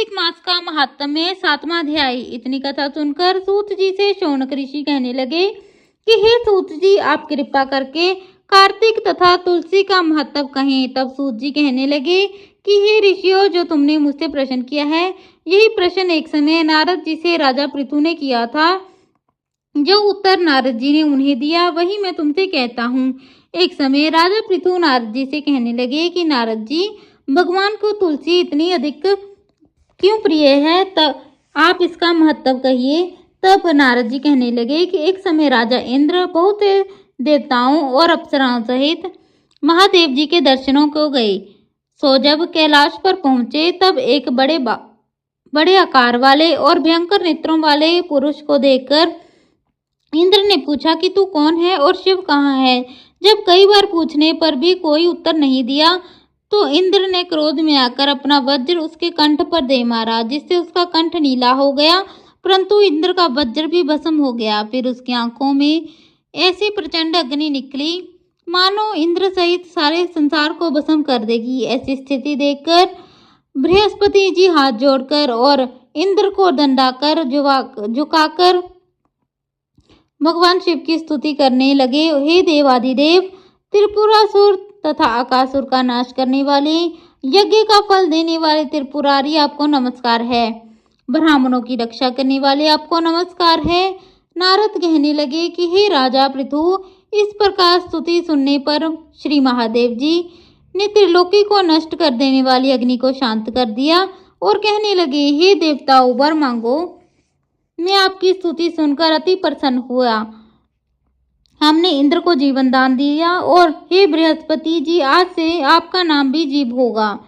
कार्तिक मास का महात्म्य 7वां अध्याय। इतनी कथा सुनकर सूत जी से शौनक ऋषि कहने लगे कि हे सूत जी, आप कृपा करके कार्तिक तथा तुलसी का महत्व कहें। तब सूत जी कहने लगे कि हे ऋषियों, जो तुमने मुझसे प्रश्न किया है, यही प्रश्न एक समय नारद जी से राजा पृथु ने किया था। जो उत्तर नारद जी ने उन्हें दिया वही मैं तुमसे कहता हूँ। एक समय राजा पृथु नारद जी से कहने लगे कि नारद जी, भगवान को तुलसी इतनी अधिक क्यों प्रिय है, तब आप इसका महत्व कहिए। तब नारद जी कहने लगे कि एक समय राजा इंद्र बहुत से देवताओं और अप्सराओं सहित महादेव जी के दर्शनों को गए। सो जब कैलाश पर पहुंचे तब एक बड़े आकार वाले और भयंकर नेत्रों वाले पुरुष को देखकर इंद्र ने पूछा कि तू कौन है और शिव कहाँ है। जब कई बार पूछने पर भी कोई उत्तर नहीं दिया तो इंद्र ने क्रोध में आकर अपना वज्र उसके कंठ पर दे मारा, जिससे उसका कंठ नीला हो गया, परंतु इंद्र का वज्र भी भस्म हो गया। फिर उसकी आंखों में ऐसी प्रचंड अग्नि निकली मानो इंद्र सहित सारे संसार को भस्म कर देगी। ऐसी स्थिति देखकर बृहस्पति जी हाथ जोड़कर और इंद्र को दंडाकर झुकाकर भगवान शिव की स्तुति करने लगे। हे देवादिदेव, त्रिपुरासुर तथा आकासुर का नाश करने वाले, यज्ञ का फल देने वाले त्रिपुरारी, आपको नमस्कार है। ब्राह्मणों की रक्षा करने वाले, आपको नमस्कार है। नारद कहने लगे कि हे राजा पृथु, इस प्रकार स्तुति सुनने पर श्री महादेव जी ने त्रिलोकी को नष्ट कर देने वाली अग्नि को शांत कर दिया और कहने लगे, हे देवताओं, वर मांगो। मैं आपकी स्तुति सुनकर अति प्रसन्न हुआ। हमने इंद्र को जीवन दान दिया और हे बृहस्पति जी, आज से आपका नाम भी जीव होगा।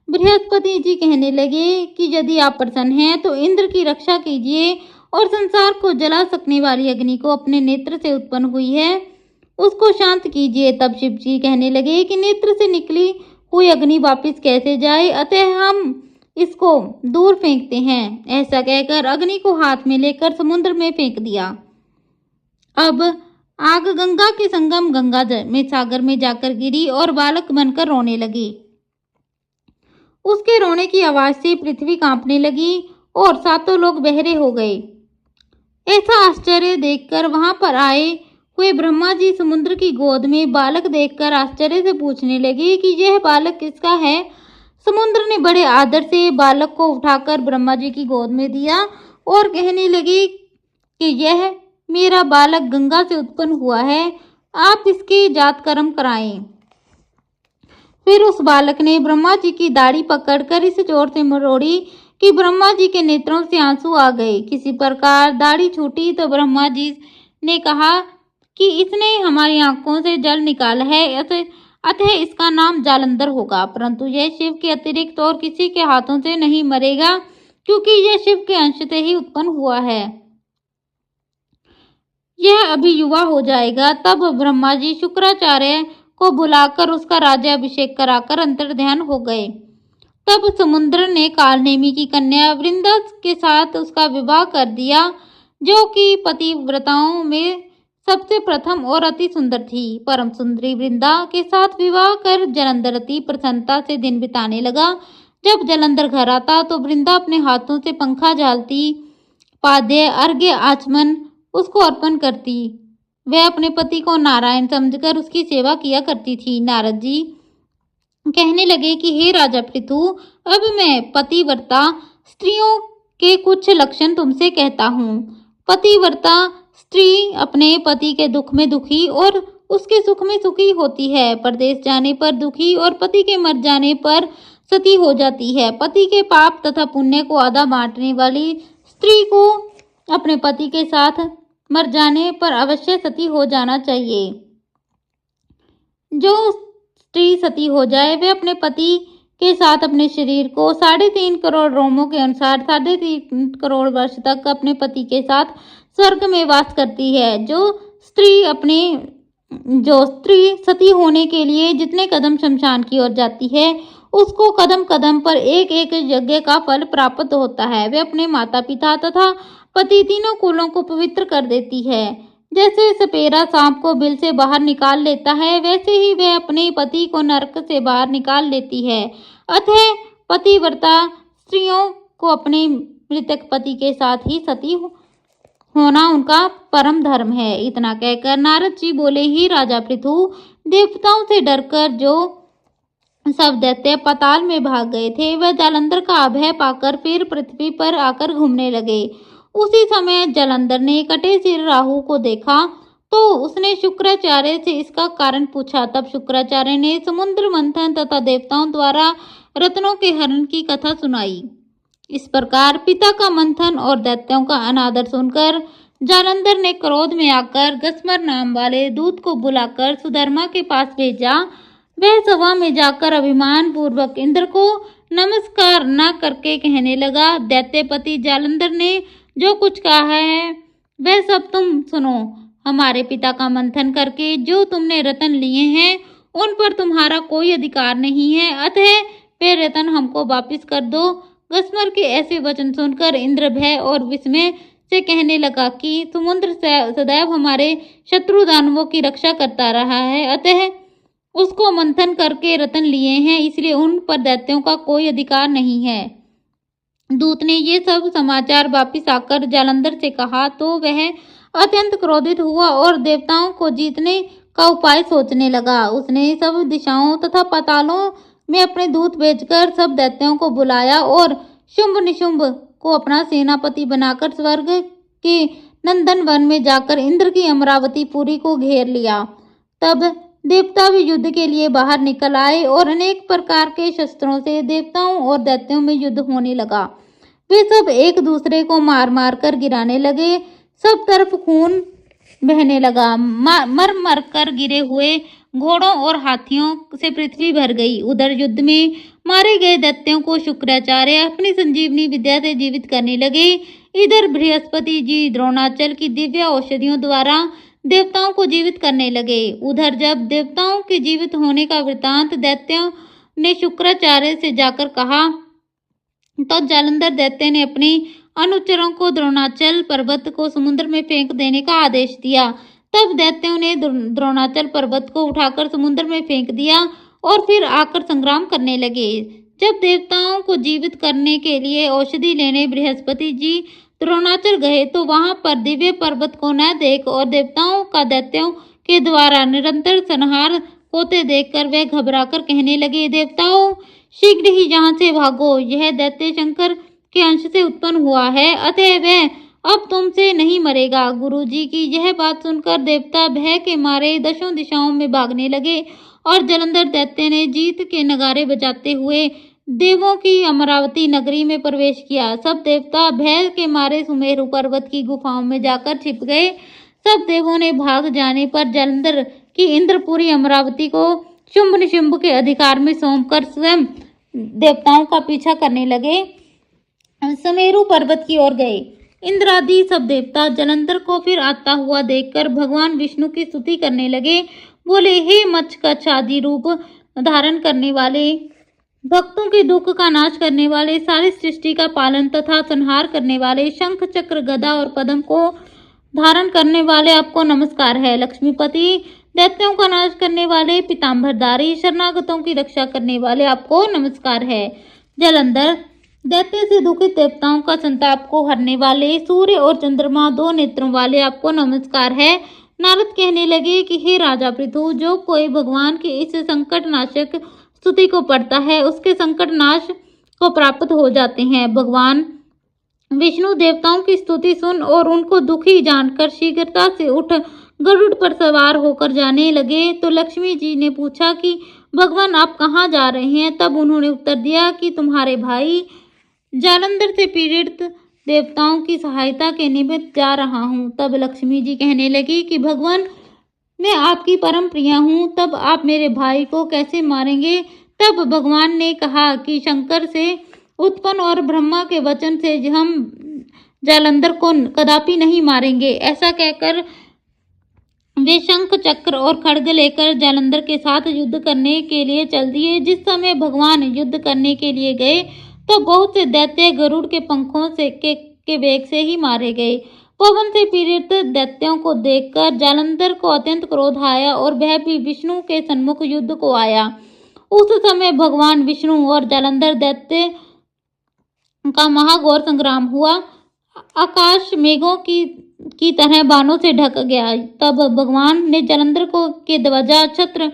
बृहस्पति जी कहने लगे कि यदि आप प्रसन्न हैं तो इंद्र की रक्षा कीजिए और संसार को जला सकने वाली अग्नि को अपने नेत्र से उत्पन्न हुई है उसको शांत कीजिए। तब शिव जी कहने लगे कि नेत्र से निकली हुई अग्नि वापस कैसे जाए, अतः हम इसको दूर फेंकते हैं। ऐसा कहकर अग्नि को हाथ में लेकर समुद्र में फेंक दिया। अब आग गंगा के संगम गंगा में सागर में जाकर गिरी और बालक बनकर रोने लगी। उसके रोने की आवाज से पृथ्वी कांपने लगी और सातों लोग बहरे हो गए। ऐसा आश्चर्य देखकर वहां पर आए हुए ब्रह्मा जी समुद्र की गोद में बालक देखकर आश्चर्य से पूछने लगे कि यह बालक किसका है। समुद्र ने बड़े आदर से बालक को उठाकर ब्रह्मा जी की गोद में दिया और कहने लगे कि यह मेरा बालक गंगा से उत्पन्न हुआ है, आप इसके जात कर्म कराएं। फिर उस बालक ने ब्रह्मा जी की दाढ़ी पकड़कर इस जोर से मरोड़ी कि ब्रह्मा जी के नेत्रों से आंसू आ गए। किसी प्रकार दाढ़ी छूटी तो ब्रह्मा जी ने कहा कि इसने हमारी आंखों से जल निकाला है, अतः इसका नाम जालंधर होगा, परंतु यह शिव के अतिरिक्त और किसी के हाथों से नहीं मरेगा, क्योंकि यह शिव के अंश से ही उत्पन्न हुआ है। यह अभी युवा हो जाएगा। तब ब्रह्मा जी शुक्राचार्य को बुलाकर उसका राज्याभिषेक कराकर अंतर्ध्यान हो गए। तब समुद्र ने कालनेमी की कन्या वृंदा के साथ उसका विवाह कर दिया, जो कि पतिव्रताओं में सबसे प्रथम और अति सुंदर थी। परम सुंदरी वृंदा के साथ विवाह कर जलंधर अति प्रसन्नता से दिन बिताने लगा। जब जलंधर घर आता तो वृंदा अपने हाथों से पंखा झालती, पाद्य, अर्घ्य, आचमन उसको अर्पण करती। वह अपने पति को नारायण समझकर उसकी सेवा किया करती थी। नारद जी कहने लगे कि हे राजा पृथु, अब मैं पतिव्रता स्त्रियों के कुछ लक्षण तुमसे कहता हूँ। पतिव्रता स्त्री अपने पति के दुख में दुखी और उसके सुख में सुखी होती है। परदेश जाने पर दुखी और पति के मर जाने पर सती हो जाती है। पति के पाप तथा पुण्य को आधा बांटने वाली स्त्री को अपने पति के साथ मर जाने पर अवश्य सती हो जाना चाहिए। जो स्त्री सती हो जाए वह अपने पति के साथ अपने शरीर को 3.5 करोड़ रोमों के अनुसार 3.5 करोड़ वर्ष तक अपने पति के साथ स्वर्ग में वास करती है। जो स्त्री सती होने के लिए जितने कदम शमशान की ओर जाती है उसको कदम कदम पर एक एक यज्ञ का फल प्राप्त होता है। वह अपने माता पिता तथा पति तीनों कुलों को पवित्र कर देती है। जैसे सपेरा सांप को बिल से बाहर निकाल लेता है, वैसे ही वह अपने पति को नरक से बाहर निकाल लेती है। अतः पतिव्रता स्त्रियों को अपने मृतक पति के साथ ही सती होना उनका परम धर्म है। इतना कहकर नारद जी बोले, ही राजा पृथु, देवताओं से डरकर जो सब दैत्य पाताल में भाग गए थे, वह जालंधर का अभय पाकर फिर पृथ्वी पर आकर घूमने लगे। उसी समय जालंधर ने कटे सिर राहु को देखा तो उसने शुक्राचार्य से इसका कारण पूछा। तब शुक्राचार्य ने समुद्र मंथन तथा देवताओं द्वारा रत्नों के हरण की कथा सुनाई। इस प्रकार पिता का मंथन और दैत्यों का अनादर सुनकर जालंधर ने क्रोध में आकर गस्मर नाम वाले दूत को बुलाकर सुधर्मा के पास भेजा। वह सभा में जाकर अभिमान पूर्वक इंद्र को नमस्कार न करके कहने लगा, दैत्यपति जालंधर ने जो कुछ कहा है वह सब तुम सुनो। हमारे पिता का मंथन करके जो तुमने रतन लिए हैं उन पर तुम्हारा कोई अधिकार नहीं है, अतः वे रतन हमको वापिस कर दो। गस्मर के ऐसे वचन सुनकर इंद्र भय और विस्मय से कहने लगा कि समुद्र सदैव हमारे शत्रु दानवों की रक्षा करता रहा है, अतः उसको मंथन करके रतन लिए हैं, इसलिए उन पर दैत्यों का कोई अधिकार नहीं है। दूत ने ये सब समाचार वापिस आकर जालंधर से कहा तो वह अत्यंत क्रोधित हुआ और देवताओं को जीतने का उपाय सोचने लगा। उसने सब दिशाओं तथा पातालों में अपने दूत भेजकर सब दैत्यों को बुलाया और शुंभ निशुंभ को अपना सेनापति बनाकर स्वर्ग के नंदन वन में जाकर इंद्र की अमरावती पुरी को घेर लिया। तब देवता भी युद्ध के लिए बाहर निकल आए और अनेक प्रकार के शस्त्रों से देवताओं और दैत्यों में युद्ध होने लगा। वे सब एक दूसरे को मार मार कर गिराने लगे। सब तरफ खून बहने लगा। मर मर कर गिरे हुए घोड़ों और हाथियों से पृथ्वी भर गई। उधर युद्ध में मारे गए दैत्यों को शुक्राचार्य अपनी संजीवनी विद्या से जीवित करने लगे। इधर बृहस्पति जी द्रोणाचल की दिव्य औषधियों द्वारा देवताओं को जीवित करने लगे। उधर जब देवताओं के जीवित होने का वृतांत दैत्यों ने शुक्राचार्य से जाकर कहा तो जालंधर दैत्य ने अपने अनुचरों को द्रोणाचल पर्वत को समुद्र में फेंक देने का आदेश दिया। तब दैत्यों ने द्रोणाचल पर्वत को उठाकर समुद्र में फेंक दिया और फिर आकर संग्राम करने लगे। जब देवताओं को जीवित करने के लिए औषधि लेने बृहस्पति जी द्रोणाचल गए तो वहां पर दिव्य पर्वत को न देख और देवताओं का दैत्यों के द्वारा निरंतर संहार होते देखकर वे घबराकर कहने लगे, देवताओं शीघ्र ही यहाँ से भागो, यह दैत्य शंकर के अंश से उत्पन्न हुआ है, अतः वह अब तुमसे नहीं मरेगा। गुरुजी की यह बात सुनकर देवता भय के मारे दशों दिशाओं में भागने लगे और जालंधर दैत्य ने जीत के नगारे बजाते हुए देवों की अमरावती नगरी में प्रवेश किया। सब देवता भय के मारे सुमेरु पर्वत की गुफाओं में जाकर छिप गए। सब देवों ने भाग जाने पर जालंधर की इंद्रपुरी अमरावती को शुंभ निशुंभ के अधिकार में सौंपकर स्वयं देवताओं का पीछा करने लगे, सुमेरु पर्वत की ओर गए। इंद्रादि सब देवता जालंधर को फिर आता हुआ देखकर भगवान विष्णु की स्तुति करने लगे। बोले, हे मत्स्य आदि रूप धारण करने वाले, भक्तों के दुख का नाश करने वाले, सारी सृष्टि का पालन तथा संहार करने वाले, शंख चक्र गदा और पद्म को धारण करने वाले आपको नमस्कार है। लक्ष्मीपति, दैत्यों का नाश करने वाले, पीताम्बरधारी, शरणागतों की रक्षा करने वाले आपको नमस्कार है। जालंधर, दैत्य से दुखित देवताओं का संताप को हरने वाले, सूर्य और चंद्रमा दो नेत्रों वाले आपको नमस्कार है। नारद कहने लगे कि हे राजा पृथु, जो कोई भगवान की इस संकट नाशक स्तुति को पढ़ता है उसके संकट नाश को प्राप्त हो जाते हैं। भगवान विष्णु देवताओं की स्तुति सुन और उनको दुखी जानकर शीघ्रता से उठ गरुड़ पर सवार होकर जाने लगे। तो लक्ष्मी जी ने पूछा कि भगवान आप कहाँ जा रहे हैं? तब उन्होंने उत्तर दिया कि तुम्हारे भाई जालंधर से पीड़ित देवताओं की सहायता के निमित्त जा रहा हूँ। तब लक्ष्मी जी कहने लगी कि भगवान मैं आपकी परम प्रिया हूँ, तब आप मेरे भाई को कैसे मारेंगे? तब भगवान ने कहा कि शंकर से उत्पन्न और ब्रह्मा के वचन से हम जालंधर को कदापि नहीं मारेंगे। ऐसा कहकर वे शंख चक्र और खड्ग लेकर जालंधर के साथ युद्ध करने के लिए चल दिए। जिस समय भगवान युद्ध करने के लिए गए तो बहुत से दैत्य गरुड़ के पंखों से के वेग से ही मारे गए। पवन से पीड़ित दैत्यों को देखकर जालंधर को अत्यंत क्रोध आया और वह भी विष्णु के सन्मुख युद्ध को आया। उस समय भगवान विष्णु और जालंधर दैत्य का महाघोर संग्राम हुआ। आकाश मेघों की तरह बाणों से ढक गया। तब भगवान ने जालंधर को के ध्वजा, छत्र,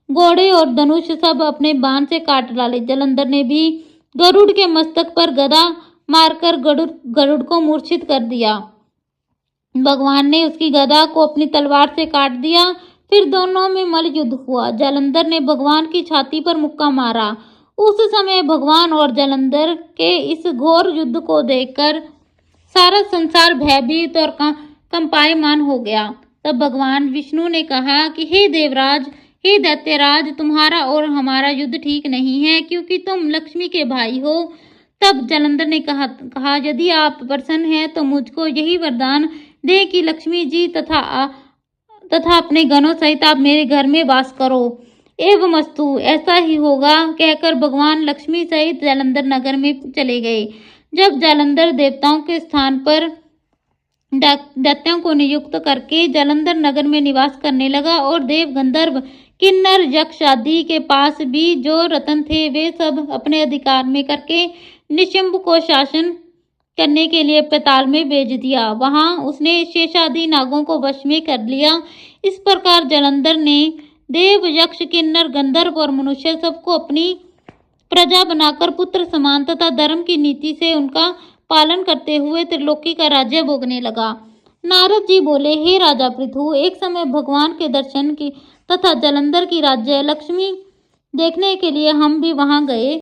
घोड़े और धनुष सब अपने बाण से काट डाले। जालंधर ने भी गरुड़ के मस्तक पर गदा मारकर गरुड़ को मूर्छित कर दिया। भगवान ने उसकी गदा को अपनी तलवार से काट दिया। फिर दोनों में मल्ल युद्ध हुआ। जालंधर ने भगवान की छाती पर मुक्का मारा। उस समय भगवान और जालंधर के इस घोर युद्ध को देखकर सारा संसार भयभीत और कंपायमान हो गया। तब भगवान विष्णु ने कहा कि हे देवराज, हे दैत्यराज, तुम्हारा और हमारा युद्ध ठीक नहीं है, क्योंकि तुम लक्ष्मी के भाई हो। तब जालंधर ने कहा यदि आप प्रसन्न हैं तो मुझको यही वरदान दे कि लक्ष्मी जी तथा अपने गणों सहित आप मेरे घर में वास करो। एवमस्तु, ऐसा ही होगा, कहकर भगवान लक्ष्मी सहित जालंधर नगर में चले गए। जब जालंधर देवताओं के स्थान पर दैत्यों को नियुक्त करके जालंधर नगर में निवास करने लगा और देव, गंधर्व, किन्नर, यक्ष आदि के पास भी जो रत्न थे वे सब अपने अधिकार में करके निशंभ को शासन करने के लिए पाताल में भेज दिया। वहां उसने शेषादि नागों को वश में कर लिया। इस प्रकार जालंधर ने देव, यक्ष, किन्नर, गंधर्व और मनुष्य सबको अपनी प्रजा बनाकर पुत्र समान तथा धर्म की नीति से उनका पालन करते हुए त्रिलोकी का राज्य भोगने लगा। नारद जी बोले, हे राजा पृथु, एक समय भगवान के दर्शन की तथा जालंधर की राज्य लक्ष्मी देखने के लिए हम भी वहां गए।